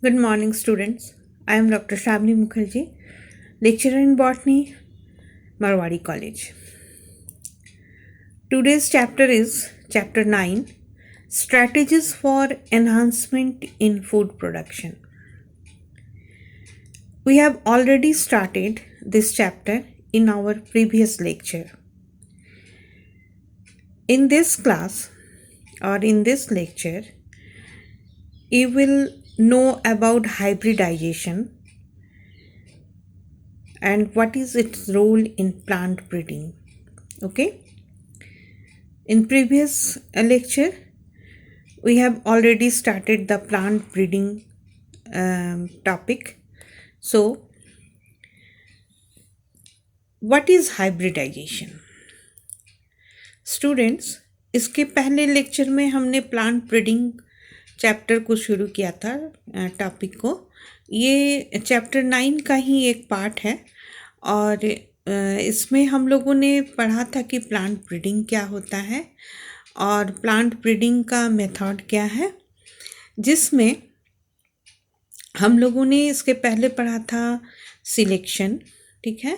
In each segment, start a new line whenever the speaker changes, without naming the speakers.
Good morning, students. I am Dr. Shabni Mukherjee, lecturer in botany, Marwari College. Today's chapter is chapter 9, Strategies for Enhancement in Food Production. We have already started this chapter in our previous lecture. In this class or in this lecture, you will know about hybridization and what is its role in plant breeding. Okay. In previous lecture, we have already started the plant breeding topic. So, what is hybridization? Students, इसके पहले lecture में हमने plant breeding chapter को शुरू किया था topic को. ये चैप्टर 9 का ही एक पार्ट है और इसमें हम लोगों ने पढ़ा था कि प्लांट ब्रीडिंग क्या होता है और प्लांट ब्रीडिंग का मेथड क्या है, जिसमें हम लोगों ने इसके पहले पढ़ा था सिलेक्शन. ठीक है.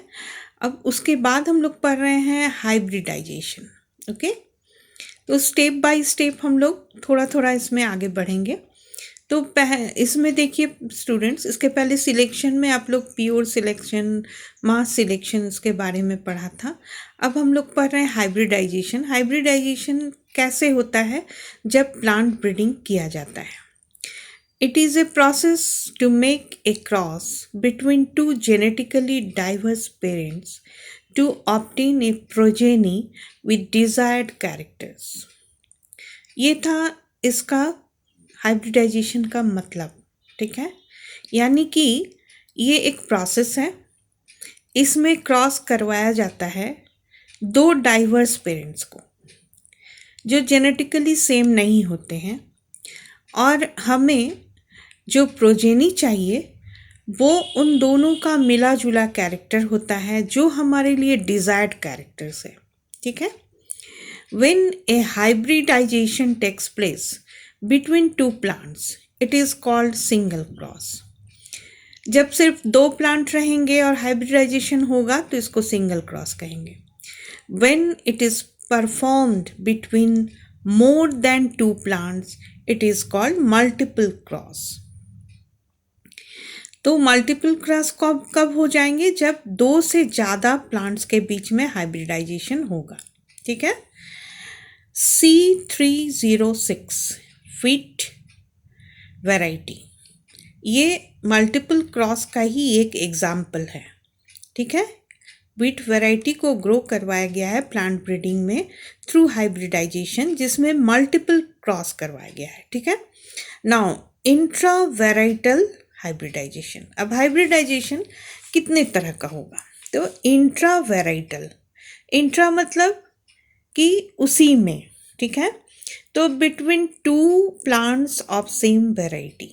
अब उसके बाद हम लोग पढ़ रहे हैं हाइब्रिडाइजेशन. ओके. तो स्टेप बाय स्टेप हम लोग थोड़ा थोड़ा इसमें आगे बढ़ेंगे. तो इसमें देखिए स्टूडेंट्स, इसके पहले सिलेक्शन में आप लोग प्योर सिलेक्शन, मास सिलेक्शन इसके बारे में पढ़ा था. अब हम लोग पढ़ रहे हैं हाइब्रिडाइजेशन. हाइब्रिडाइजेशन कैसे होता है जब प्लांट ब्रीडिंग किया जाता है. It is a process to make a cross between two genetically diverse parents to obtain a progeny with desired characters. ये था इसका हाइब्रिडाइजेशन का मतलब. ठीक है. यानी कि ये एक प्रोसेस है. इसमें क्रॉस करवाया जाता है दो डाइवर्स पेरेंट्स को जो जेनेटिकली सेम नहीं होते हैं, और हमें जो प्रोजेनी चाहिए वो उन दोनों का मिला जुला कैरेक्टर होता है जो हमारे लिए डिजायर्ड कैरेक्टर्स है. ठीक है. When a hybridization takes place between two plants, it is called single cross. जब सिर्फ दो प्लांट रहेंगे और हाइब्रिडाइजेशन होगा तो इसको सिंगल क्रॉस कहेंगे. When it is performed between more than two plants, it is called multiple cross. तो मल्टीपल क्रॉस कब हो जाएंगे? जब दो से ज़्यादा प्लांट्स के बीच में हाइब्रिडाइजेशन होगा. ठीक है. C306 व्हीट वैरायटी, ये मल्टीपल क्रॉस का ही एक एग्जाम्पल है. ठीक है. व्हीट वैरायटी को ग्रो करवाया गया है प्लांट ब्रीडिंग में थ्रू हाइब्रिडाइजेशन, जिसमें मल्टीपल क्रॉस करवाया गया है. ठीक है. Now intra varietal hybridization. अब हाइब्रिडाइजेशन कितने तरह का होगा? तो इंट्रा वैराइटल, इंट्रा मतलब कि उसी में. ठीक है. तो between two plants of same variety,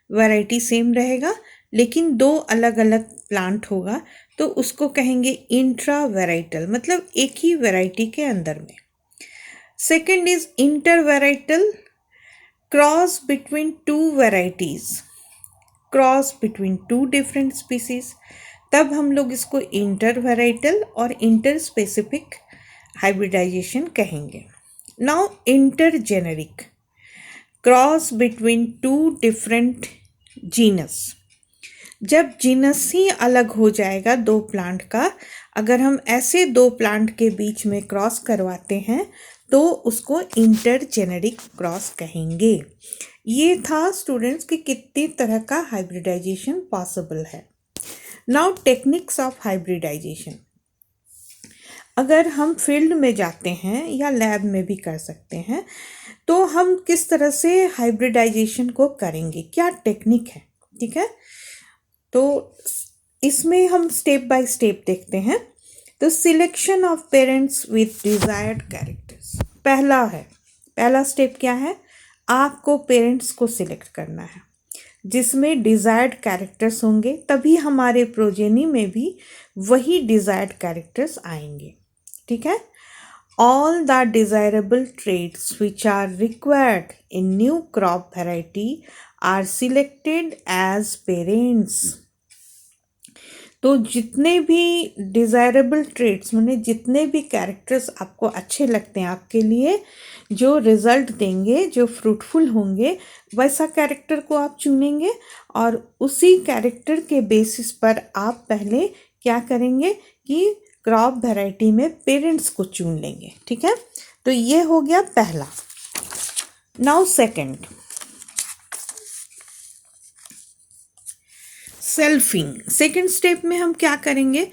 variety same रहेगा लेकिन दो अलग अलग प्लांट होगा तो उसको कहेंगे इंट्रा वैराइटल, मतलब एक ही वैरायटी के अंदर में. Second is inter varietal, cross between two varieties, cross between two different species, तब हम लोग इसको इंटर वैराइटल और इंटर स्पेसिफिक हाइब्रिडाइजेशन कहेंगे. Now inter generic, cross between two different genus. जब जीनस ही अलग हो जाएगा दो प्लांट का, अगर हम ऐसे दो प्लांट के बीच में क्रॉस करवाते हैं तो उसको इंटर जेनेरिक क्रॉस कहेंगे. ये था स्टूडेंट्स कि कितनी तरह का हाइब्रिडाइजेशन पॉसिबल है. Now techniques of hybridization. अगर हम फील्ड में जाते हैं या लैब में भी कर सकते हैं तो हम किस तरह से हाइब्रिडाइजेशन को करेंगे, क्या टेक्निक है. ठीक है. तो इसमें हम स्टेप बाय स्टेप देखते हैं. तो selection of parents with desired characters पहला स्टेप क्या है? आपको पेरेंट्स को सिलेक्ट करना है जिसमें डिजायर्ड कैरेक्टर्स होंगे, तभी हमारे प्रोजेनी में भी वही डिजायर्ड कैरेक्टर्स आएंगे. ठीक है. all the desirable traits which are required in new crop variety are selected as parents. तो जितने भी डिज़ायरेबल ट्रेट्स माने जितने भी कैरेक्टर्स आपको अच्छे लगते हैं आपके लिए, जो रिजल्ट देंगे, जो फ्रूटफुल होंगे, वैसा कैरेक्टर को आप चुनेंगे और उसी कैरेक्टर के बेसिस पर आप पहले क्या करेंगे कि क्रॉप वैरायटी में पेरेंट्स को चुन लेंगे। ठीक है, तो ये हो गया पहला। Now selfing. सेकंड स्टेप में हम क्या करेंगे,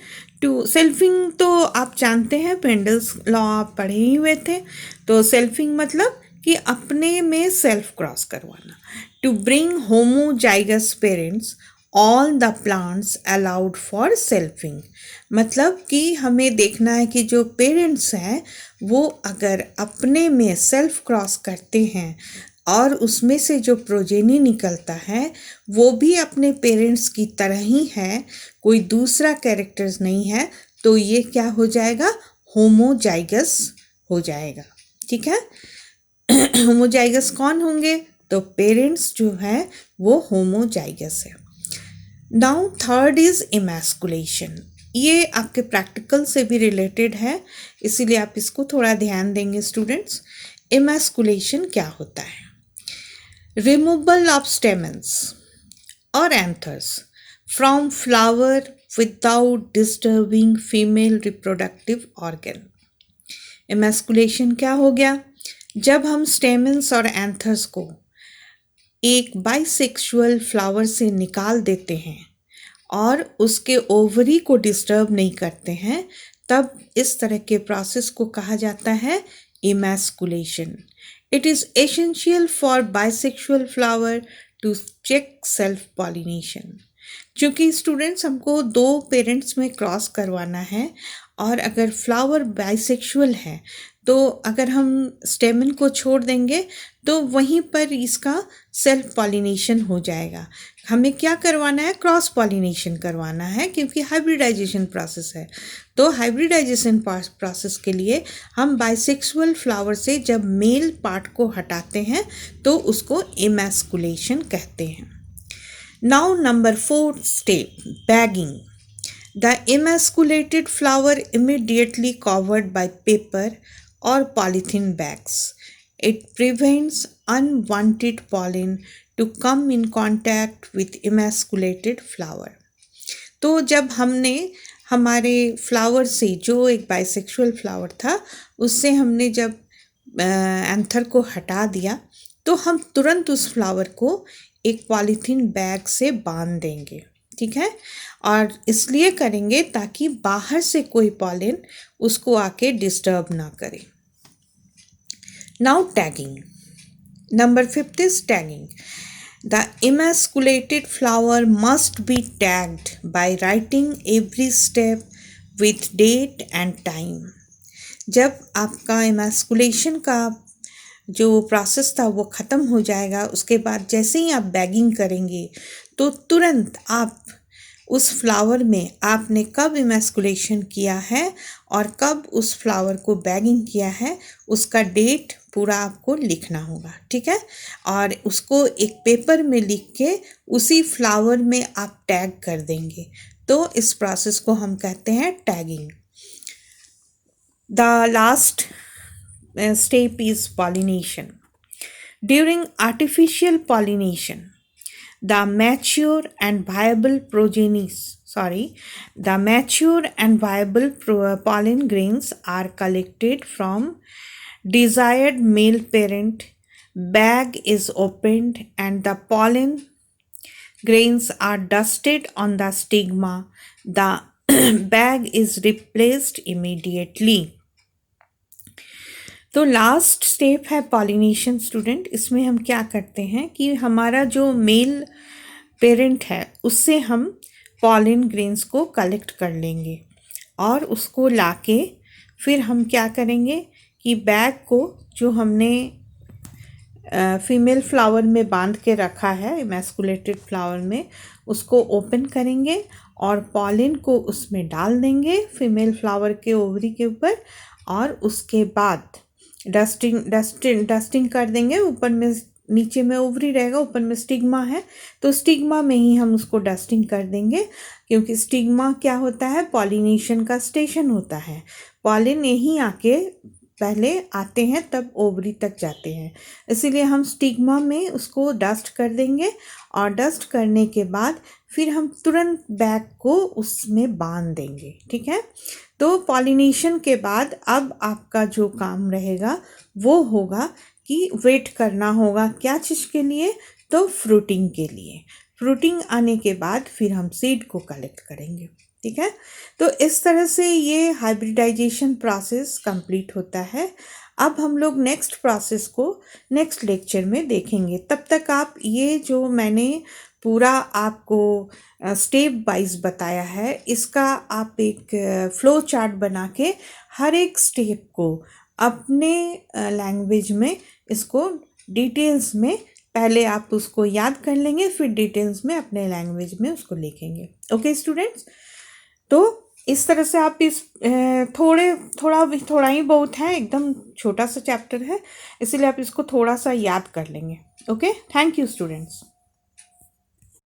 टू सेल्फिंग तो आप जानते हैं, पेंडल्स लॉ आप पढ़े ही हुए थे। तो सेल्फिंग मतलब कि अपने में सेल्फ क्रॉस करवाना। To bring homozygous parents all the plants allowed for selfing, मतलब कि हमें देखना है कि जो पेरेंट्स हैं वो अगर अपने में सेल्फ क्रॉस करते हैं और उसमें से जो प्रोजेनी निकलता है वो भी अपने पेरेंट्स की तरह ही है, कोई दूसरा कैरेक्टर्स नहीं है, तो ये क्या हो जाएगा, होमोजाइगस हो जाएगा। ठीक है, होमोजाइगस कौन होंगे, तो पेरेंट्स जो है वो होमोजाइगस है। Now third is emasculation. ये आपके प्रैक्टिकल से भी रिलेटेड है, इसीलिए आप इसको थोड़ा ध्यान देंगे स्टूडेंट्स। इमैस्कुलेशन क्या होता है, removal of stamens or anthers from flower without disturbing female reproductive organ। emasculation क्या हो गया, जब हम stamens और anthers को एक बाइसेक्सुअल फ्लावर से निकाल देते हैं और उसके ओवरी को डिस्टर्ब नहीं करते हैं, तब इस तरह के प्रोसेस को कहा जाता है emasculation। It is essential for bisexual flower to check self pollination। क्योंकि स्टूडेंट्स हमको दो पेरेंट्स में क्रॉस करवाना है और अगर फ्लावर बाइसेक्सुअल है तो अगर हम स्टेमन को छोड़ देंगे तो वहीं पर इसका सेल्फ पॉलिनेशन हो जाएगा। हमें क्या करवाना है, क्रॉस पॉलिनेशन करवाना है, क्योंकि हाइब्रिडाइजेशन प्रोसेस है। तो हाइब्रिडाइजेशन प्रोसेस के लिए हम बाइसेक्सुअल फ्लावर से जब मेल पार्ट को हटाते हैं तो उसको इमैस्कुलेशन कहते हैं। Now number 4 step, bagging. The emasculated flower immediately covered by paper or polythene bags. It prevents unwanted pollen to come in contact with emasculated flower। तो जब हमने हमारे फ्लावर से, जो एक बाइसेक्सुअल फ्लावर था, उससे हमने जब एंथर को हटा दिया तो हम तुरंत उस फ्लावर को एक पॉलीथीन बैग से बांध देंगे। ठीक है, और इसलिए करेंगे ताकि बाहर से कोई पॉलन उसको आके डिस्टर्ब ना करे। Now tagging. Number 5 is tagging. The emasculated flower must be tagged by writing every step with date and time। जब आपका emasculation का जो प्रोसेस था वो ख़त्म हो जाएगा, उसके बाद जैसे ही आप बैगिंग करेंगे तो तुरंत आप उस फ्लावर में आपने कब इमैस्कुलेशन किया है और कब उस फ्लावर को बैगिंग किया है उसका डेट पूरा आपको लिखना होगा। ठीक है, और उसको एक पेपर में लिख के उसी फ्लावर में आप टैग कर देंगे, तो इस प्रोसेस को हम कहते हैं tagging. The last step is pollination। During artificial pollination, the mature and viable pollen grains are collected from desired male parent. Bag is opened and the pollen grains are dusted on the stigma. The bag is replaced immediately। तो last step है pollination student. इसमें हम क्या करते हैं कि हमारा जो मेल पेरेंट है उससे हम पॉलिन ग्रेन्स को कलेक्ट कर लेंगे और उसको लाके फिर हम क्या करेंगे कि बैग को जो हमने फीमेल फ्लावर में बांध के रखा है इमैस्कुलेटेड फ्लावर में, उसको ओपन करेंगे और पॉलिन को उसमें डाल देंगे फीमेल फ्लावर के ओवरी के ऊपर, और उसके बाद डस्टिंग कर देंगे। ऊपर में, नीचे में ओवरी रहेगा, ऊपर में स्टिग्मा है, तो स्टिग्मा में ही हम उसको डस्टिंग कर देंगे, क्योंकि स्टिग्मा क्या होता है, पॉलिनेशन का स्टेशन होता है। पॉलिन यहीं आके पहले आते हैं तब ओवरी तक जाते हैं, इसीलिए हम स्टिग्मा में उसको डस्ट कर देंगे। और डस्ट करने के बाद फिर हम तुरंत बैग को उसमें बांध देंगे। ठीक है, तो पॉलिनेशन के बाद अब आपका जो काम रहेगा वो होगा कि वेट करना होगा, क्या चीज़ के लिए, तो फ्रूटिंग के लिए। फ्रूटिंग आने के बाद फिर हम सीड को कलेक्ट करेंगे। ठीक है, तो इस तरह से ये हाइब्रिडाइजेशन प्रोसेस कंप्लीट होता है। अब हम लोग नेक्स्ट प्रोसेस को नेक्स्ट लेक्चर में देखेंगे। तब तक आप ये जो मैंने पूरा आपको स्टेप वाइज बताया है, इसका आप एक फ्लो चार्ट बना के हर एक स्टेप को अपने लैंग्वेज में इसको डिटेल्स में पहले आप उसको याद कर लेंगे, फिर डिटेल्स में अपने लैंग्वेज में उसको लिखेंगे। ओके स्टूडेंट्स, तो इस तरह से आप इस थोड़ा ही बहुत है, एकदम छोटा सा चैप्टर है, इसीलिए आप इसको थोड़ा सा याद कर लेंगे। Okay, thank you students.